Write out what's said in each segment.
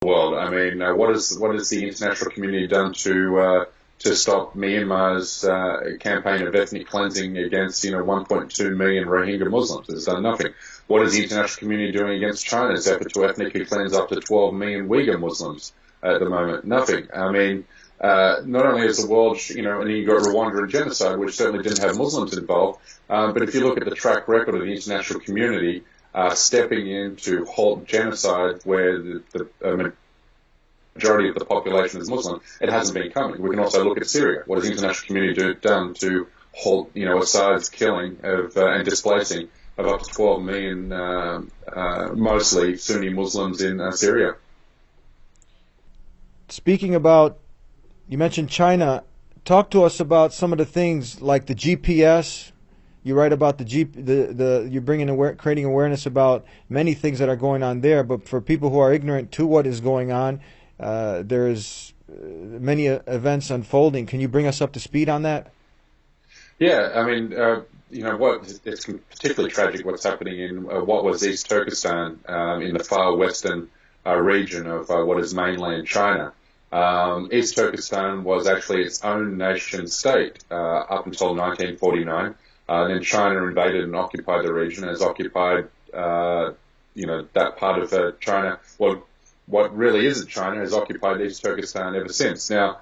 world. I mean, what has the international community done to stop Myanmar's campaign of ethnic cleansing against 1.2 million Rohingya Muslims? It's done nothing. What is the international community doing against China's effort to ethnically cleanse up to 12 million Uyghur Muslims at the moment? Nothing. I mean, not only is the world, and you got Rwanda and genocide, which certainly didn't have Muslims involved, but if you look at the track record of the international community stepping in to halt genocide where the majority of the population is Muslim, it hasn't been coming. We can also look at Syria. What has the international community done to halt, Assad's killing of and displacing of up to 12 million, mostly Sunni Muslims in Syria? Speaking about, you mentioned China. Talk to us about some of the things like the GPS. You write about you're creating awareness about many things that are going on there. But for people who are ignorant to what is going on, there's many events unfolding. Can you bring us up to speed on that? Yeah, I mean, it's particularly tragic what's happening in what was East Turkestan in the far western region of what is mainland China. East Turkestan was actually its own nation state up until 1949. Then China invaded and occupied the region, and has occupied, that part of China. Well, what really isn't China has occupied East Turkestan ever since. Now,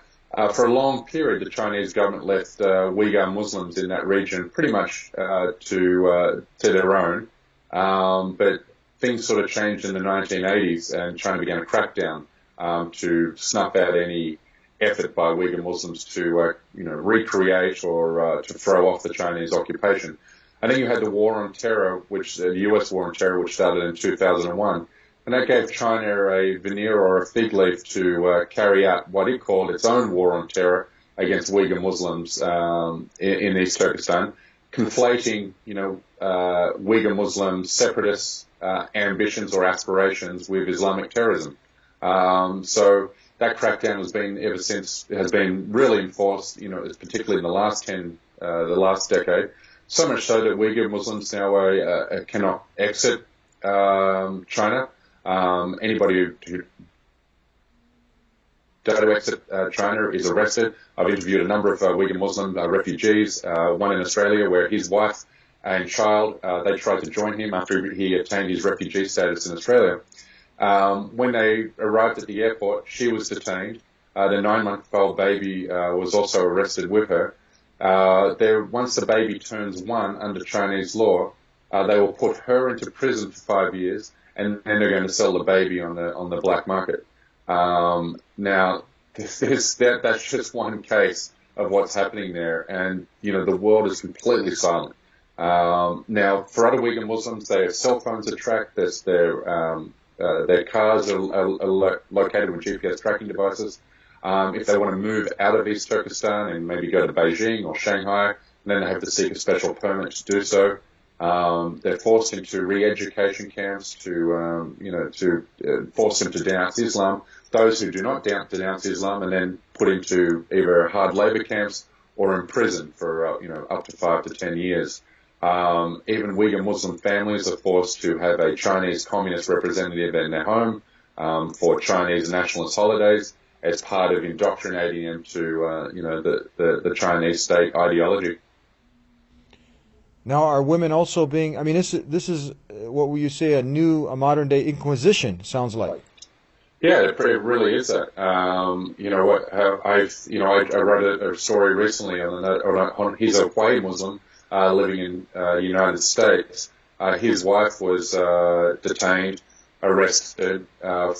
for a long period, the Chinese government left Uyghur Muslims in that region pretty much to their own. But things sort of changed in the 1980s, and China began a crackdown to snuff out any effort by Uyghur Muslims to recreate or to throw off the Chinese occupation. And then you had the War on Terror, the U.S. War on Terror, which started in 2001. And that gave China a veneer or a fig leaf to carry out what it called its own war on terror against Uyghur Muslims in East Turkestan, conflating, Uyghur Muslim separatist ambitions or aspirations with Islamic terrorism. So that crackdown has been really enforced, particularly in the last decade. So much so that Uyghur Muslims now cannot exit China. Anybody who does exit China is arrested. I've interviewed a number of Uyghur Muslim refugees, one in Australia where his wife and child, they tried to join him after he attained his refugee status in Australia. When they arrived at the airport, she was detained. The 9-month-old baby was also arrested with her. Once the baby turns 1 under Chinese law, they will put her into prison for 5 years, and then they're going to sell the baby on the black market. Now, that's just one case of what's happening there, and the world is completely silent. Now, for other Uyghur Muslims, they have cell phones to track. Their cars are located with GPS tracking devices. If they want to move out of East Turkestan and maybe go to Beijing or Shanghai, then they have to seek a special permit to do so. They're forced into re-education camps to force them to denounce Islam. Those who do not denounce Islam are then put into either hard labor camps or in prison for up to 5 to 10 years. Even Uyghur Muslim families are forced to have a Chinese communist representative in their home for Chinese nationalist holidays as part of indoctrinating them to the Chinese state ideology. Now, are women also being? I mean, this is what would you say a modern day Inquisition sounds like? Yeah, it really is that. I wrote a story recently he's a Hawaii Muslim living in the United States. His wife was detained, arrested,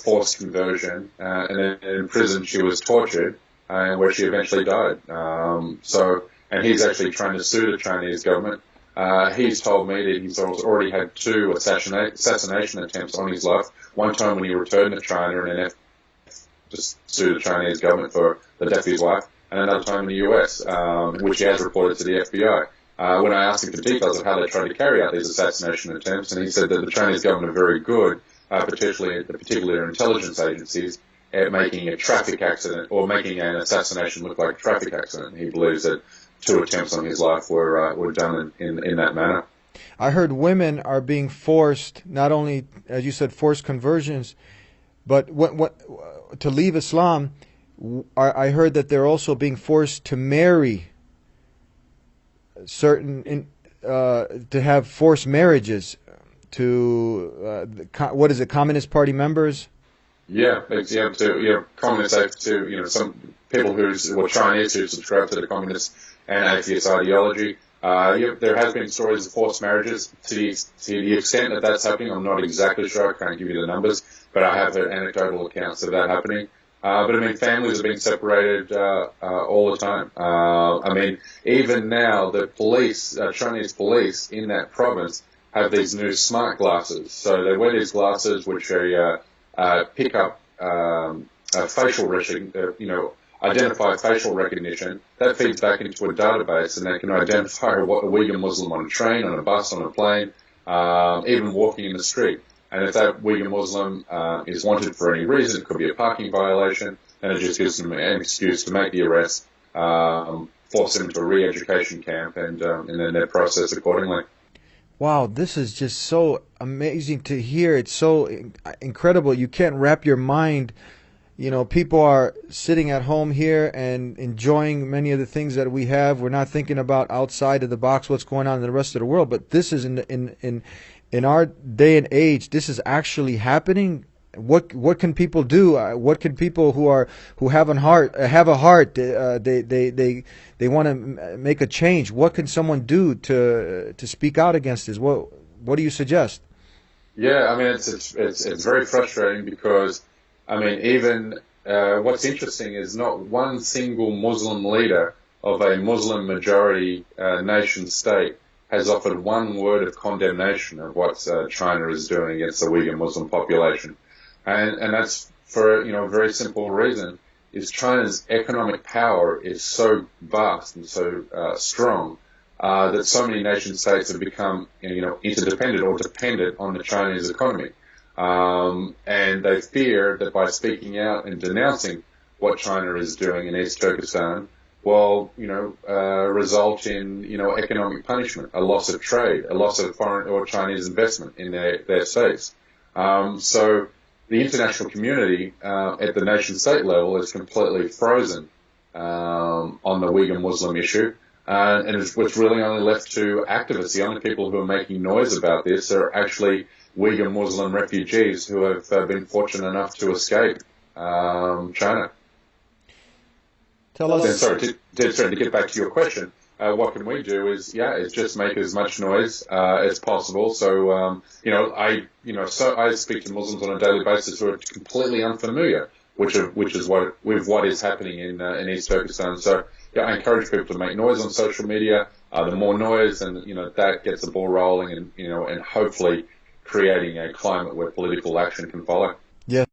forced conversion, and then in prison she was tortured, where she eventually died. And he's actually trying to sue the Chinese government. He's told me that he's already had 2 assassination attempts on his life. One time when he returned to China and then just sued the Chinese government for the death of his wife, and another time in the US, which he has reported to the FBI. When I asked him for details of how they tried to carry out these assassination attempts, and he said that the Chinese government are very good, particularly their intelligence agencies, at making a traffic accident or making an assassination look like a traffic accident. He believes that 2 attempts on his life were done in that manner. I heard women are being forced, not only, as you said, forced conversions, But to leave Islam, I heard that they're also being forced to marry to have forced marriages to what is it, Communist Party members? Yeah, communists to some people were Chinese who subscribe to the communist and atheist ideology. There has been stories of forced marriages to the extent that that's happening. I'm not exactly sure. I can't give you the numbers, but I have heard anecdotal accounts of that happening. But I mean, families are being separated all the time. I mean, even now, the police, Chinese police in that province, have these new smart glasses. So they wear these glasses which are pick up facial recognition, identify facial recognition. That feeds back into a database, and they can identify a Uyghur Muslim on a train, on a bus, on a plane, even walking in the street. And if that Uyghur Muslim is wanted for any reason, it could be a parking violation, and it just gives them an excuse to make the arrest, force them to a re-education camp, and then they're processed accordingly. Wow, this is just so amazing to hear. It's so incredible. You can't wrap your mind. People are sitting at home here and enjoying many of the things that we have. We're not thinking about outside of the box, what's going on in the rest of the world. But this is in our day and age. This is actually happening. What can people do? What can people who have a heart? They want to make a change. What can someone do to speak out against this? What do you suggest? Yeah, I mean it's very frustrating because I mean even what's interesting is not one single Muslim leader of a Muslim majority nation state has offered one word of condemnation of what China is doing against the Uyghur Muslim population. And that's for a very simple reason, is China's economic power is so vast and so strong that so many nation states have become interdependent or dependent on the Chinese economy. And they fear that by speaking out and denouncing what China is doing in East Turkestan will result in economic punishment, a loss of trade, a loss of foreign or Chinese investment in their states. So the international community at the nation-state level is completely frozen on the Uyghur Muslim issue, and it's really only left to activists. The only people who are making noise about this are actually Uyghur Muslim refugees who have been fortunate enough to escape China. Tell us. And sorry, to get back to your question, what can we do is just make as much noise as possible. So I speak to Muslims on a daily basis who are completely unfamiliar with what is happening in East Turkestan. So I encourage people to make noise on social media. The more noise, and that gets the ball rolling, and hopefully creating a climate where political action can follow. Yes.